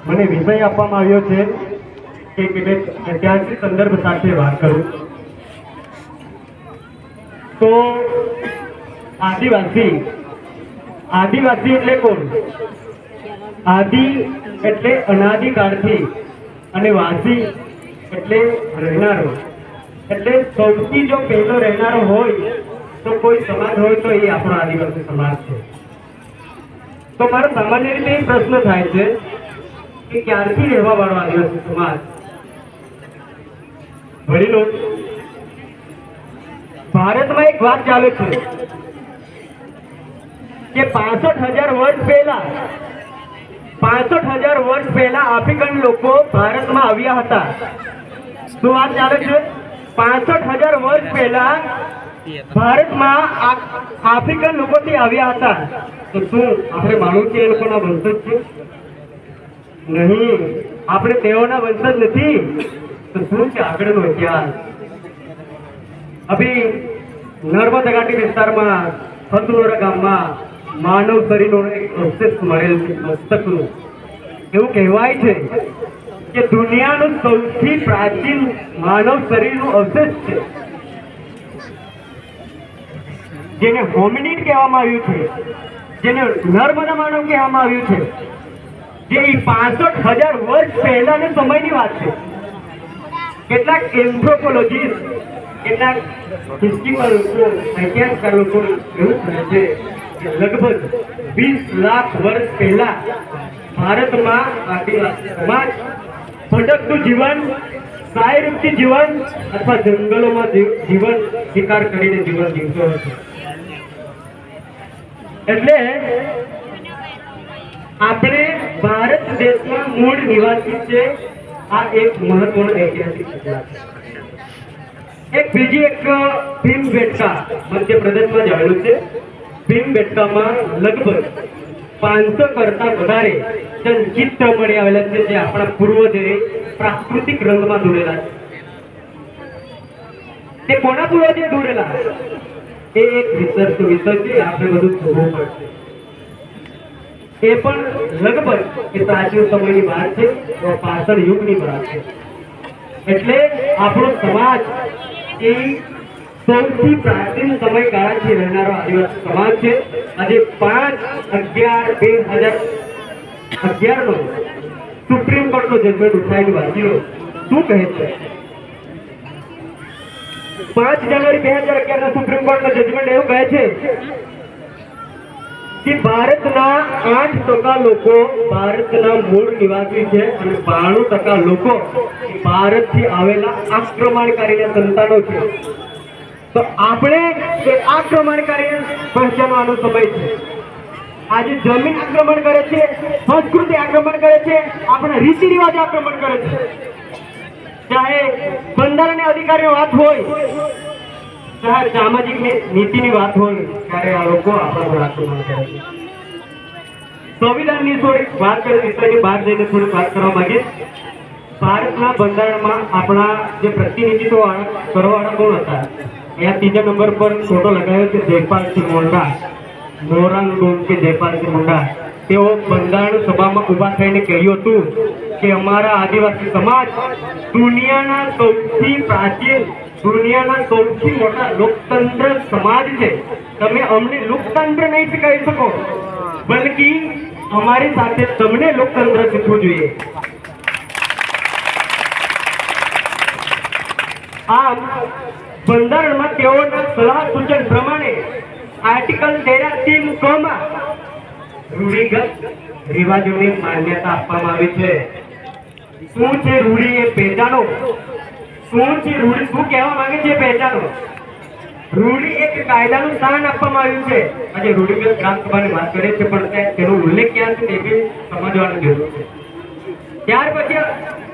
મને વિષય આપવામાં આવ્યો છે કે કેટલાક ઐતિહાસિક સંદર્ભ સાથે વાત કરું તો આદિવાસી એટલે કોણ? આદિ એટલે અનાદિકાળથી અને વાસી એટલે રહેનારો, એટલે સૌથી જો પહેલો રહેનારો હોય તો કોઈ સમાજ હોય તો એ આપણો આદિવાસી સમાજ છે. તો મારો સામાન્ય રીતે એ પ્રશ્ન થાય છે કે ક્યારથી રહેવા વાળો આદિવાસી સમાજ? વડીલો, ભારતમાં એક વાત ચાલે છે કે 65,000 વર્ષ પહેલા આફ્રિકન લોકો ભારતમાં આવ્યા હતા. શું વાત ચાલે છે? 65,000 વર્ષ પહેલા ભારતમાં આફ્રિકન લોકોથી આવ્યા હતા. તો શું આપણે માનવું કે એ લોકોના વંશજ છે? નહીં, આપણે તેઓના વંશજ નથી. તો શું છે આગળનો ઇતિહાસ? અભી નર્મદા ઘાટી વિસ્તારમાં ફતુલોરા ગામમાં માનવ શરીરનો એક અવશેષ મળેલ છે, મસ્તકનું. એવું કહેવાય છે કે દુનિયાનું સૌથી પ્રાચીન માનવ શરીરનું અવશેષ છે, જેને હોમિનિડ કહેવામાં આવ્યું છે, જેને નર્મદા માનવ કહેવામાં આવ્યું છે, જે 65,000 વર્ષ પહેલાના સમયની વાત છે. કેટલાક એન્થ્રોપોલોજીસ્ટ, કેટલાક હિસ્ટ્રીકલ લોકો, ઐતિહાસિક લોકો એવું કહે છે કે લગભગ 20 લાખ વર્ષ પહેલા ભારતમાં આદિવાસી સમાજ ભટકતું જીવન, શાયરૂપથી જીવન અથવા જંગલોમાં જીવન શિકાર કરીને જીવન જીવતો હતો. એટલે આપણે ભારત દેશના મૂળ નિવાસી છે. આ એક મહત્વનો ઐતિહાસિક ઘટના છે. એક બીજી એક ભીમબેટકા મધ્યપ્રદેશમાં આવેલું છે. ભીમબેટકામાં લગભગ 500 કરતા વધારે ચિત્ર મળી આવેલા છે, જે આપણા પૂર્વજોએ પ્રાકૃતિક રંગમાં દોરેલા છે. તે કોના પૂર્વજે દોરેલા એ એક રિસર્ચ વિષય છે. આપણે બધું જોવું પડશે. એ પણ લગભગ એ પ્રાચીન સમયની વાત છે, પાષાણ યુગની વાત છે. એટલે આપણો સમાજ એ સૌથી પ્રાચીન સમયગાળાથી રહેનારો આદિવાસી સમાજ છે. આજે 5/11/2011 નો સુપ્રીમ કોર્ટનો જજમેન્ટ ઉઠાવેલું વાંચ્યો. શું કહે છે? 5 જાન્યુઆરી 2011 ના સુપ્રીમ કોર્ટનો જજમેન્ટ એવું કહે છે કે ભારતના 8% લોકો ભારતના મૂળ નિવાસી છે અને 92% લોકો ભારતથી આવેલા આક્રમણકારીના સંતાનો છે. તો આપણે એ આક્રમણકારીને પહોંચવાનો સમય છે. આજે જમીન આક્રમણ કરે છે, સંસ્કૃતિ આક્રમણ કરે છે, આપણા રીતિ રિવાજ આક્રમણ કરે છે. ચાહે બંધારણીય અધિકારીની વાત હોય, ચાહે સામાજિક નીતિની વાત હોય, ત્યારે આ લોકો આપણા પર આક્રમણ કરે છે. સંવિધાનની થોડીક વાત કરે, વિષયની બહાર જઈને થોડીક વાત કરવા માંગીએ. ભારતના બંધારણમાં આપણા જે પ્રતિનિધિત્વ કરવાવાળા કોણ હતા? અહીંયા 3જા નંબર પર ફોટો લગાવ્યો છે જયપાલસિંહ મુંડા, મોરાંગુમ કે જયપાલસિંહ મુંડા. તેઓ બંધારણ સભામાં ઉભા થઈને કહ્યું હતું કે અમારા આદિવાસી સમાજ દુનિયાના સૌથી પ્રાચીન, દુનિયાના સૌથી મોટા લોકતંત્ર સમાજ છે. તમે અમને લોકતંત્ર નહીં શીખવી શકો, બલકી અમારી સાથે તમને લોકતંત્ર શીખવું જોઈએ. આમ બંધારણમાં તેઓના સલાહ સૂચન પ્રમાણે આર્ટિકલ 83 માં રૂઢિગત રિવાજોને માન્યતા આપવામાં આવી છે. શું છે રૂઢિ? એ પહેચાનો. શું છે રૂઢિ? શું કહેવા માંગે છે પહેચાનો. રૂઢિ એક કાયદાનું સ્થાન આપવામાં આવ્યું છે. આજે રૂઢિગત ગ્રામ સભાની વાત કરીએ છીએ, પણ તેનો ઉલ્લેખ ક્યાં છે તે બી સમજવાની જરૂર છે. ત્યાર પછી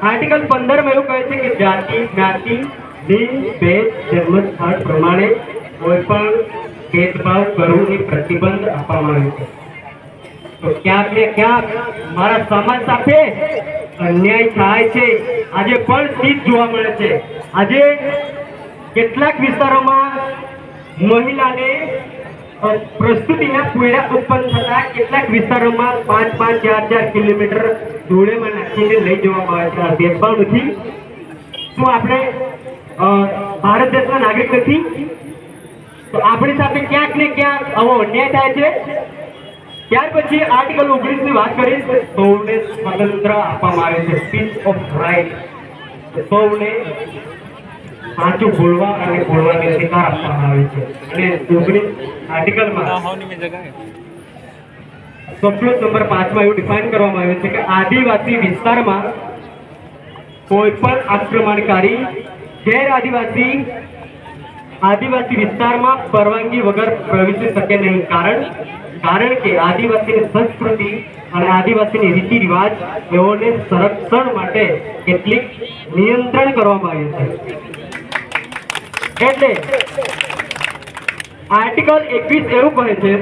આર્ટિકલ 15 માં એવું કહે છે કે જાતિ, જ્ઞાતિ, લિંગ, ભેદ, જન્મસ્થળ પ્રમાણે કોઈ પણ ભેદભાવ કરવું પ્રતિબંધ આપવામાં આવ્યું છે. તો ક્યાંક ને ક્યાંક મારા સમાજ સાથે અન્યાય થાય છે. આજે પણ સ્થિત જોવા મળે છે. આજે કેટલાક વિસ્તારોમાં મહિલાને પ્રસ્તુતિના પૂરા ઉત્પન્ન થતા કેટલાક વિસ્તારોમાં 5-5, 4-4 કિલોમીટર ધૂળેમાં નાખીને લઈ જવામાં આવે છે. આ ભેદભાવ નથી. શું આપણે ભારત દેશના નાગરિક નથી? તો આપણી સાથે ક્યાંક ને ક્યાંક આવો અન્યાય થાય છે. ત્યાર પછી આર્ટિકલ 19 ની વાત કરીશ. સૌને સ્વતંત્ર આપવામાં આવે છે, પીસ ઓફ રાઇટ. સૌને સાચું બોલવા અને બોલવાનો અધિકાર આપવામાં આવે છે. અને 19 આર્ટિકલમાં સબક્લોઝ નંબર 5 માં એવું ડિફાઇન કરવામાં આવ્યું છે કે આદિવાસી વિસ્તારમાં કોઈ પણ આક્રમણકારી ગેર આદિવાસી વિસ્તારમાં પરવાનગી વગર પ્રવેશી શકે નહીં. કારણ કે આદિવાસીની સંસ્કૃતિ અને આદિવાસીની રીતિ રિવાજ તેઓને સંરક્ષણ માટે કેટલીક નિયંત્રણ કરવામાં આવ્યું છે. એટલે આર્ટિકલ 21 એવું કહે છે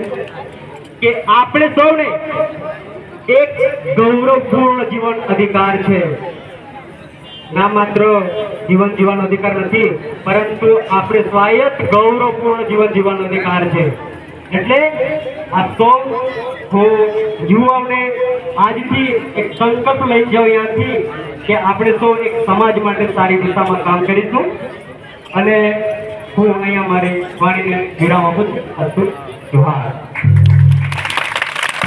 કે આપણે સૌને એક ગૌરવપૂર્ણ જીવન અધિકાર છે. ના માત્ર જીવન જીવવાનો અધિકાર નથી, પરંતુ આપણે સ્વાયત્ત ગૌરવપૂર્ણ જીવન જીવવાનો અધિકાર છે. એટલે આ સૌ હું યુવાઓને આજથી એક સંકલ્પ લઈ જાઉં અહીંયાથી કે આપણે સૌ એક સમાજ માટે સારી દિશામાં કામ કરીશું. અને હું અહીંયા મારી વાણીને વિરામ આપું છું. અસ્તુ. જોહાર.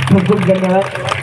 ખૂબ ખૂબ ધન્યવાદ.